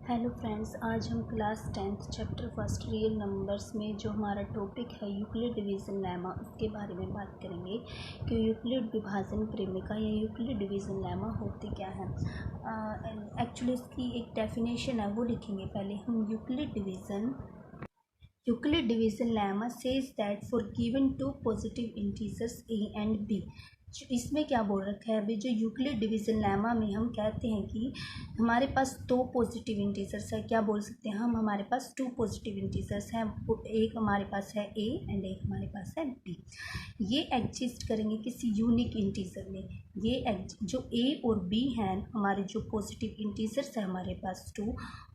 Hello friends, आज हम class 10th chapter first real numbers में जो हमारा टॉपिक है यूक्लिड डिवीज़न लेमा, उसके बारे में बात करेंगे कि यूक्लिड विभाजन प्रेमिका या यूक्लिड डिवीज़न लेमा होती क्या है। एक्चुअली इसकी एक डेफिनेशन है, वो लिखेंगे पहले हम। Euclid division lemma says that for given two positive integers a and b। इसमें क्या बोल रखा है अभी, जो यूक्लिड डिवीज़न लेमा में हम कहते हैं कि हमारे पास दो पॉजिटिव इंटीजर्स है। क्या बोल सकते हैं हम, हमारे पास टू पॉजिटिव इंटीजर्स हैं, एक हमारे पास है a एंड एक हमारे पास है b। ये एग्जिस्ट करेंगे किसी यूनिक इंटीजर में। ये जो a और b हैं, हमारे जो पॉजिटिव इंटीजर्स है हमारे पास टू,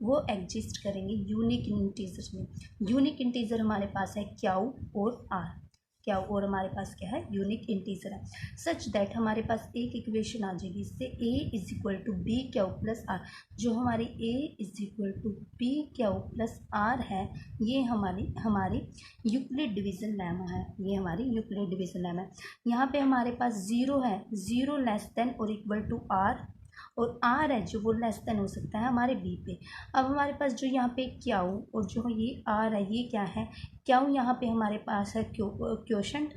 वो एग्जिस्ट करेंगे यूनिक इंटीजर्स में। यूनिक इंटीजर हमारे पास है क्यू और आर। क्या और हमारे पास क्या है, यूनिक इंटीजर है। सच दैट हमारे पास एक इक्वेशन आ जाएगी, इससे a is equal to b q plus r. जो हमारी a is equal to b q plus r है, ये हमारी यूक्लिड डिवीज़न लेमा है। ये हमारी यूक्लिड डिवीज़न लेमा है। यहाँ पे हमारे पास ज़ीरो है, ज़ीरो लेस देन और इक्वल टू आर, और आर है जो वो लेस देन हो सकता है हमारे बी पे। अब हमारे पास जो यहाँ पे क्यू और जो ये आर है, ये क्या है, क्यू यहाँ पे हमारे पास है क्वोशंट,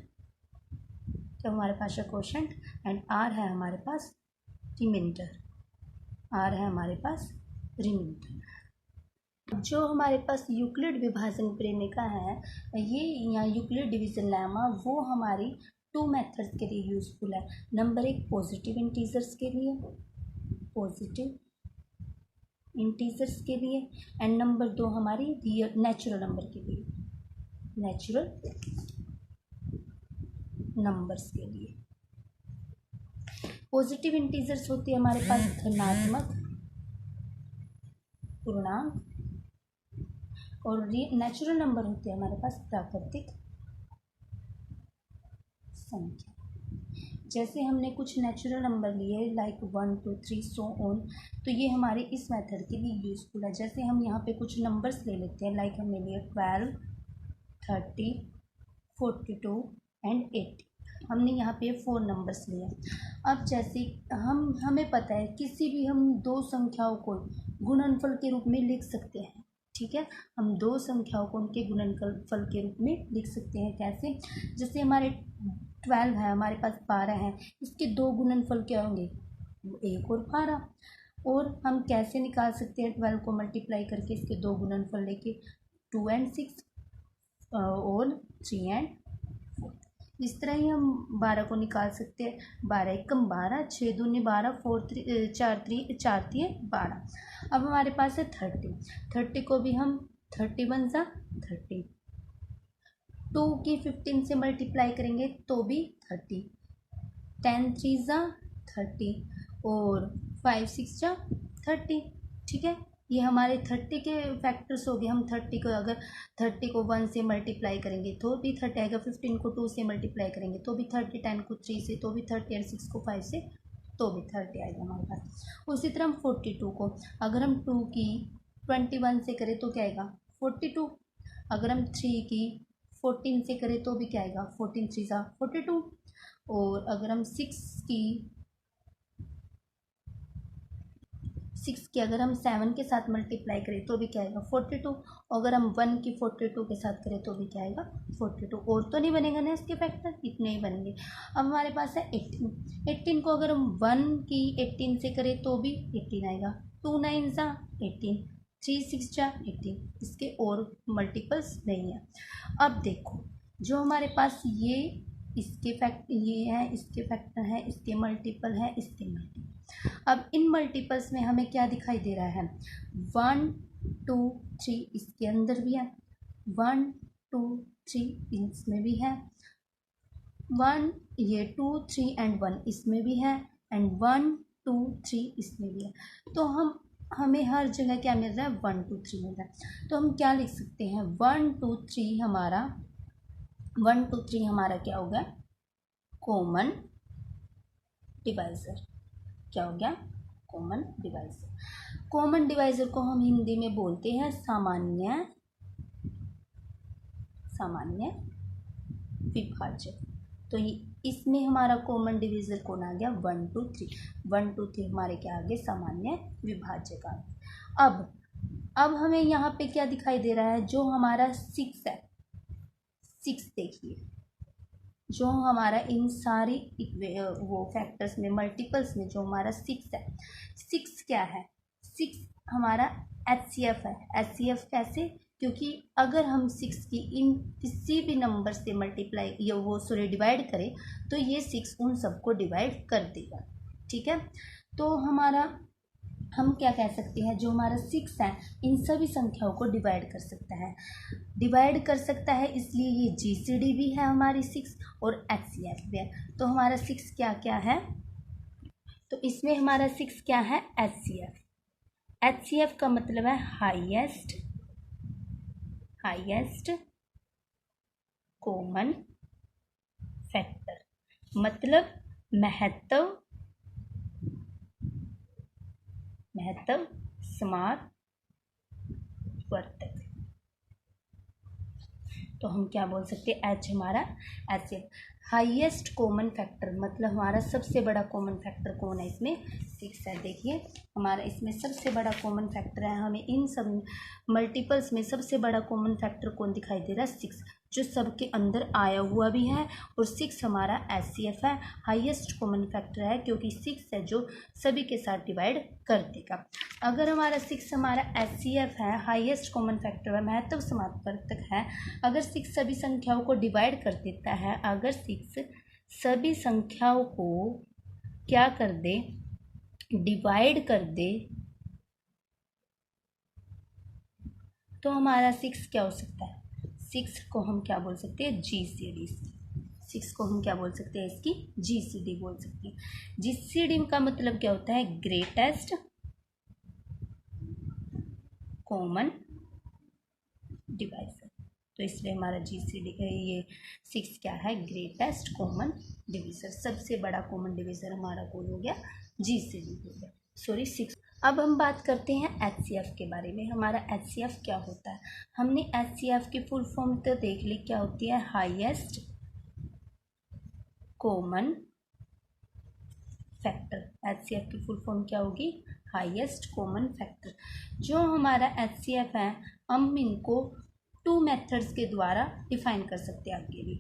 क्या हमारे पास है क्वोशंट, एंड आर है हमारे पास रिमाइंडर। आर है हमारे पास रिमाइंडर। जो हमारे पास यूक्लिड विभाजन प्रेमिका है, ये यहाँ यूक्लिड डिवीज़न लेमा, वो हमारी टू मेथड्स के लिए यूजफुल है। नंबर एक पॉजिटिव इंटीजर्स के लिए, पॉजिटिव इंटीजर्स के लिए, एंड नंबर दो हमारी रियल नेचुरल नंबर के लिए, नेचुरल नंबर्स के लिए। पॉजिटिव इंटीजर्स होती है हमारे पास धनात्मक पूर्णांक, और नेचुरल नंबर होते हैं हमारे पास प्राकृतिक संख्या। जैसे हमने कुछ नेचुरल नंबर लिए लाइक 1 2 3 सो ऑन, तो ये हमारे इस मेथड के लिए यूजफुल है। जैसे हम यहाँ पे कुछ नंबर्स ले लेते हैं, लाइक हमने लिए 12 30 42 एंड 80। हमने यहाँ पे 4 नंबर्स लिए। अब जैसे हमें पता है किसी भी हम दो संख्याओं को गुणनफल के रूप में लिख सकते हैं। ठीक है, हम दो संख्याओं को उनके गुणनफल के रूप में लिख सकते हैं। कैसे, जैसे हमारे 12 है, हमारे पास 12 है, इसके दो गुणनफल क्या होंगे, 1 और 12। और हम कैसे निकाल सकते हैं 12 को मल्टीप्लाई करके इसके दो गुणनफल लेके, 2 एंड 6 और 3 एंड 4। इस तरह ही हम 12 को निकाल सकते हैं। 12 एकम 12, 6 दूनी 12, 4 3 12। अब हमारे पास है 30 को भी हम 31 सा 30, 2 की 15 से मल्टीप्लाई करेंगे तो भी 30, 10 3 ज़ा 30 और 5 6 ज़ा 30। ठीक है, ये हमारे 30 के फैक्टर्स हो गए। हम 30 को अगर 30 को 1 से मल्टीप्लाई करेंगे तो भी 30 आएगा, 15 को 2 से मल्टीप्लाई करेंगे तो भी 30, 10 को 3 से तो भी 30, और 6 को 5 से तो भी 30 आएगा हमारे पास। उसी तरह हम 42 को अगर हम 2 की 21 से करें तो क्या आएगा, 42। अगर हम 3 की 14 से करें तो भी क्या आएगा, 14 3 ज़ा 42। और अगर हम 6 की अगर हम 7 के साथ मल्टीप्लाई करें तो भी क्या आएगा, 42। अगर हम 1 की 42 के साथ करें तो भी क्या आएगा, 42। और तो नहीं बनेगा ना इसके फैक्टर, इतने ही बनेंगे। अब हमारे पास है 18 को अगर हम 1 की 18 से करें तो भी 18 आएगा, 2 9 ज़ा 18, 3 6 जा 18। इसके और मल्टीपल्स नहीं है। अब देखो, जो हमारे पास ये इसके फैक्टर है, इसके मल्टीपल है, इसके मल्टीपल। अब इन मल्टीपल्स में हमें क्या दिखाई दे रहा है, 1 2 3 इसके अंदर भी है, 1 2 3 इसमें भी है, 1 ये 2 3 एंड 1 इसमें भी है, एंड 1 2 3 इसमें भी है। तो हमें हर जगह क्या मिल रहा है, 1 2 3 मिल रहा है। तो हम क्या लिख सकते हैं, 1 2 3 हमारा क्या हो गया, कॉमन डिवाइज़र। क्या हो गया, कॉमन डिवाइज़र। कॉमन डिवाइज़र को हम हिंदी में बोलते हैं सामान्य विभाजक। तो इसमें हमारा कॉमन डिवीज़र कौन आ गया, 1 2 3। 1 2 3 हमारे क्या आ गए, सामान्य विभाजक आ गए। अब अब हमें यहाँ पे क्या दिखाई दे रहा है, जो हमारा 6 है, 6 देखिए, जो हमारा इन सारी वो फैक्टर्स में, मल्टीपल्स में जो हमारा 6 है, 6 क्या है, 6 हमारा HCF है। HCF कैसे, क्योंकि अगर हम 6 की इन किसी भी नंबर से मल्टीप्लाई या वो सॉरी डिवाइड करें तो ये 6 उन सबको डिवाइड कर देगा। ठीक है, तो हमारा हम क्या कह सकते हैं, जो हमारा 6 है इन सभी संख्याओं को डिवाइड कर सकता है, डिवाइड कर सकता है, इसलिए ये GCD भी है हमारी 6 और HCF भी है। तो हमारा 6 क्या क्या है, तो इसमें हमारा 6 क्या है, HCF। HCF का मतलब है हाईएस्ट कॉमन फैक्टर, मतलब महत्व समावर्तक। तो हम क्या बोल सकते हैं, H हमारा HCF। हाईएस्ट कॉमन फैक्टर मतलब हमारा सबसे बड़ा कॉमन फैक्टर कौन है, इसमें 6 है। देखिए हमारा इसमें सबसे बड़ा कॉमन फैक्टर है, हमें इन सब मल्टीपल्स में सबसे बड़ा कॉमन फैक्टर कौन दिखाई दे रहा है, 6, जो सबके अंदर आया हुआ भी है, और 6 हमारा HCF है, हाईएस्ट कॉमन फैक्टर है, क्योंकि 6 है जो सभी के साथ डिवाइड कर देगा। अगर हमारा 6 हमारा HCF है, हाईएस्ट कॉमन फैक्टर है, महत्व समावर्तक है, अगर 6 सभी संख्याओं को डिवाइड कर देता है, अगर 6 सभी संख्याओं को क्या कर दे, डिवाइड कर दे, तो हमारा 6 क्या हो सकता है, 6 को हम क्या बोल सकते हैं, GCD। 6 को हम क्या बोल सकते हैं, इसकी GCD बोल सकते हैं। GCD का मतलब क्या होता है, ग्रेटेस्ट कॉमन डिवाइजर। तो इसलिए हमारा GCD ये 6 क्या है, ग्रेटेस्ट कॉमन डिवीजर, सबसे बड़ा कॉमन डिवीजर हमारा कौन हो गया, GCD हो गया, सॉरी 6। अब हम बात करते हैं HCF के बारे में। हमारा HCF क्या होता है, हमने HCF की फुल फॉर्म तो देख ली, क्या होती है, हाईएस्ट कॉमन फैक्टर। HCF की फुल फॉर्म क्या होगी, हाईएस्ट कॉमन फैक्टर। जो हमारा HCF है, हम इनको 2 मेथड्स के द्वारा डिफाइन कर सकते हैं आपके लिए।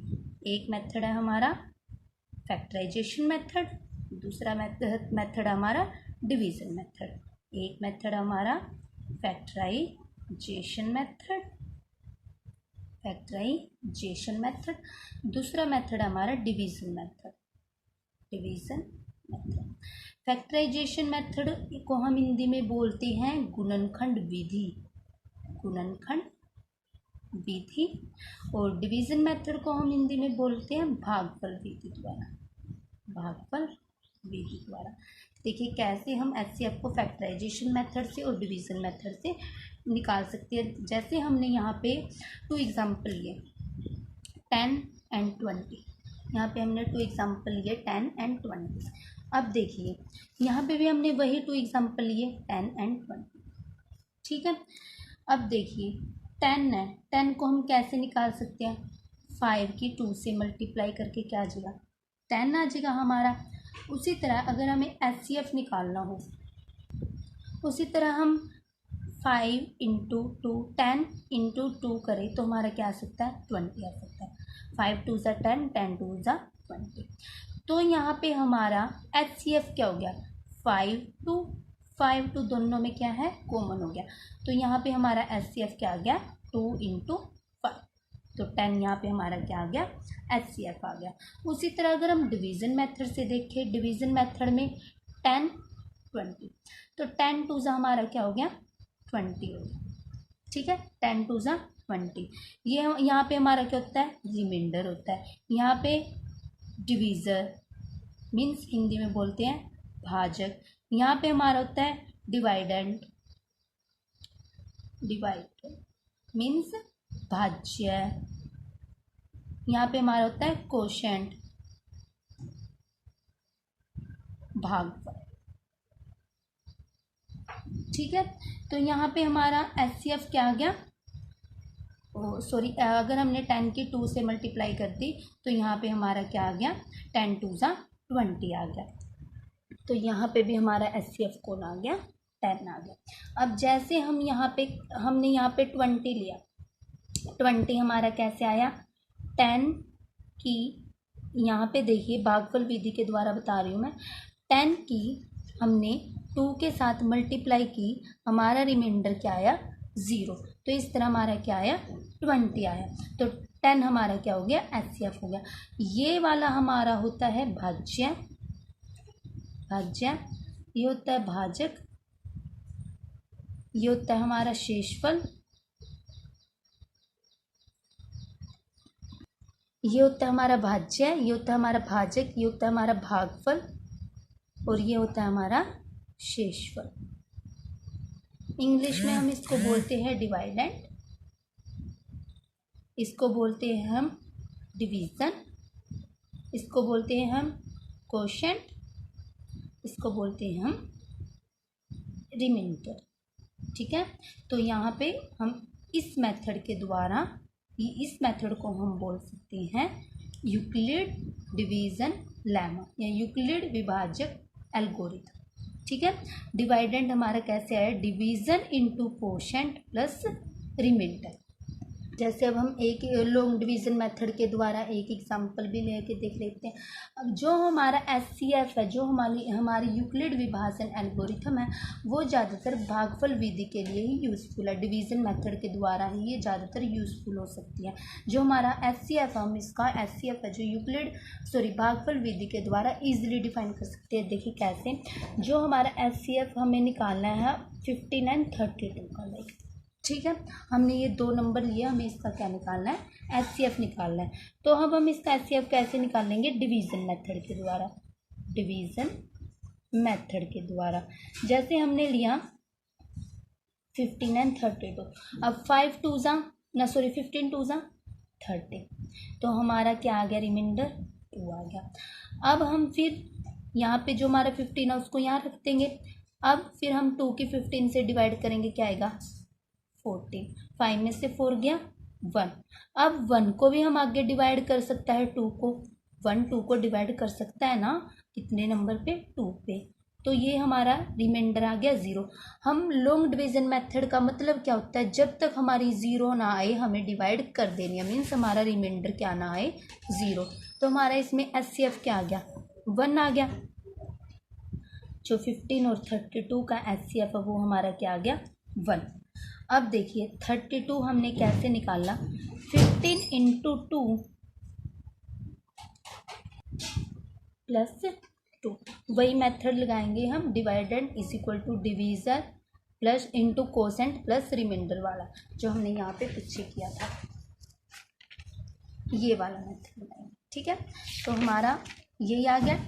एक मेथड है हमारा फैक्टराइजेशन मेथड, दूसरा मेथड हमारा डिवीजन मेथड। एक मेथड हमारा फैक्टराइजेशन मेथड, दूसरा मेथड हमारा डिवीजन मेथड। फैक्टराइजेशन मेथड को हम हिंदी में बोलते हैं गुणनखंड विधि, और डिवीजन मेथड को हम हिंदी में बोलते हैं भागफल विधि द्वारा। देखिए कैसे हम HCF को फैक्टराइजेशन मेथड से और डिवीजन मेथड से निकाल सकते हैं। जैसे हमने यहाँ पे 2 एग्जाम्पल लिए 10 and 20, यहाँ पे हमने 2 एग्जाम्पल लिए 10 and 20। अब देखिए यहाँ पे भी हमने वही 2 एग्जाम्पल लिए 10 and 20। ठीक है, अब देखिए 10 है, 10 को हम कैसे निकाल सकते हैं, 5 की 2 से मल्टीप्लाई करके क्या आ जाएगा, 10 आ जाएगा हमारा। उसी तरह अगर हमें HCF निकालना हो, उसी तरह हम 5 × 2 10 × 2 करें तो हमारा क्या आ सकता है, 20 आ सकता है। 5 2 = 10, 10 2 = 20। तो यहाँ पे हमारा HCF क्या हो गया, 5 2 दोनों में क्या है, कॉमन हो गया। तो यहाँ पे हमारा HCF क्या आ गया, 2 × 5। तो 10 यहाँ पे हमारा क्या आ गया, HCF आ गया। उसी तरह अगर हम डिवीज़न मेथड से देखें, डिवीज़न मेथड में 10 20, तो 10 2 हमारा क्या हो गया, 20 हो गया। ठीक है, 10 2 20। ये यहाँ पे हमारा क्या होता है, रिमाइंडर होता है। यहाँ पे डिवीज़र मीन्स हिंदी में बोलते हैं भाजक, यहाँ पे हमारा होता है डिवाइडेंड मीन्स भाज्य, यहाँ पे हमारा होता है कोशेंट भागफल। ठीक है, तो यहाँ पे हमारा HCF क्या आ गया, सॉरी अगर हमने 10 की 2 से मल्टीप्लाई कर दी तो यहाँ पे हमारा क्या आ गया, 10 2 = 20 आ गया। तो यहाँ पे भी हमारा HCF कौन आ गया, 10 आ गया। अब जैसे हमने यहाँ पे 20 लिया, 20 हमारा कैसे आया, 10 की यहाँ पे देखिए भागफल विधि के द्वारा बता रही हूँ मैं, 10 की हमने 2 के साथ मल्टीप्लाई की, हमारा रिमाइंडर क्या आया, 0। तो इस तरह हमारा क्या आया, 20 आया। तो 10 हमारा क्या हो गया, HCF हो गया। ये वाला हमारा होता है भाज्य, ये होता है भाजक, ये होता है हमारा शेषफल, ये होता है हमारा भाज्य, ये होता है हमारा भाजक, ये होता है हमारा भागफल, और ये होता है हमारा शेषफल। इंग्लिश में हम इसको बोलते हैं डिवाइडेंड, इसको बोलते हैं हम डिवीज़न, इसको बोलते हैं हम कोशेंट, इसको बोलते हैं हम रिमाइंडर। ठीक है, तो यहाँ पे हम इस मेथड के द्वारा, इस मेथड को हम बोल सकते हैं यूक्लिड डिवीज़न लेमा या यूक्लिड विभाजक एल्गोरिथम। ठीक है, डिवाइडेंड हमारा कैसे आया, division into quotient plus remainder. जैसे अब हम एक लॉन्ग डिवीज़न मेथड के द्वारा एक एग्जांपल भी लेके देख लेते हैं। अब जो हमारा HCF है, जो हमारी यूक्लिड विभाजन एल्गोरिथम है, वो ज़्यादातर भागफल विधि के लिए ही यूज़फुल है। डिवीज़न मेथड के द्वारा ही ये ज़्यादातर यूज़फुल हो सकती है। जो हमारा HCF, हम इसका HCF है जो भागफल विधि के द्वारा ईजिली डिफाइन कर सकते हैं। देखिए कैसे, जो हमारा HCF हमें निकालना है 15 और 32 का, लाइक ठीक है, हमने ये 2 नंबर लिए, हमें इसका क्या निकालना है, HCF निकालना है। तो अब हम इसका HCF कैसे निकालेंगे, डिवीज़न मेथड के द्वारा, डिवीज़न मेथड के द्वारा। जैसे हमने लिया 15 और 32, अब 15 2 ज़ा 30, तो हमारा क्या आ गया, रिमाइंडर 2 आ गया। अब हम फिर यहाँ पे जो हमारा 15 है उसको यहाँ रख देंगे। अब फिर हम 2 की 15 से डिवाइड करेंगे, क्या आएगा, 14। 5 में से 4 गया 1। अब 1 को भी हम आगे डिवाइड कर सकता है 2 को, 1 2 को डिवाइड कर सकता है ना, कितने नंबर पे, 2 पे। तो ये हमारा रिमाइंडर आ गया 0। हम लॉन्ग डिवीजन मेथड का मतलब क्या होता है, जब तक हमारी 0 ना आए हमें डिवाइड कर देनी है, मीन्स हमारा रिमाइंडर क्या ना आए, 0। तो हमारा इसमें HCF क्या आ गया, 1 आ गया। जो 15 और 32 का HCF है वो हमारा क्या आ गया, 1। अब देखिए 32 हमने कैसे निकाला, 15 इंटू 2 प्लस 2, वही मेथड लगाएंगे हम, dividend is equal to divisor plus into quotient plus remainder वाला, जो हमने यहाँ पे पीछे किया था, ये वाला मेथड लगाएंगे। ठीक है, तो हमारा यही आ गया।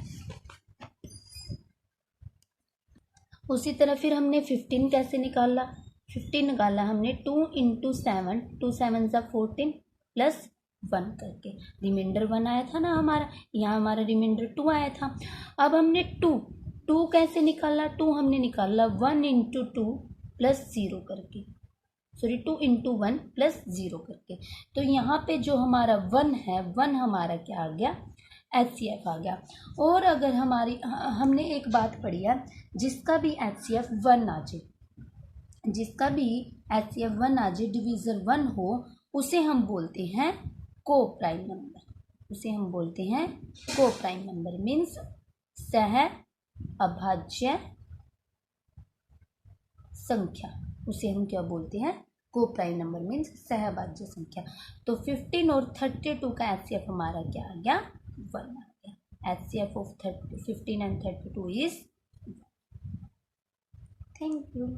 उसी तरह फिर हमने 15 कैसे निकाला, 15 निकाला हमने 2 इंटू 7, 2 7 ज़ा 14 प्लस 1 करके, रिमाइंडर 1 आया था ना हमारा, यहाँ हमारा रिमाइंडर 2 आया था। अब हमने 2 कैसे निकाला, 2 हमने निकाला 1 इंटू 2 प्लस 0 करके, 2 इंटू 1 प्लस 0 करके। तो यहाँ पे जो हमारा 1 है, 1 हमारा क्या आ गया, HCF आ गया। और अगर हमने एक बात पढ़ी है, जिसका भी HCF 1 आ जाए, जिसका भी HCF 1 आ जाए, डिवीज़र 1 हो, उसे हम बोलते हैं को प्राइम नंबर, उसे हम बोलते हैं को प्राइम नंबर, मीन्स सह अभाज्य संख्या, उसे हम क्या बोलते हैं, को प्राइम नंबर, मीन्स सह अभाज्य संख्या। तो 15 और 32 का HCF हमारा क्या आ गया, 1 आ गया। HCF of 15 and 32 is, thank you.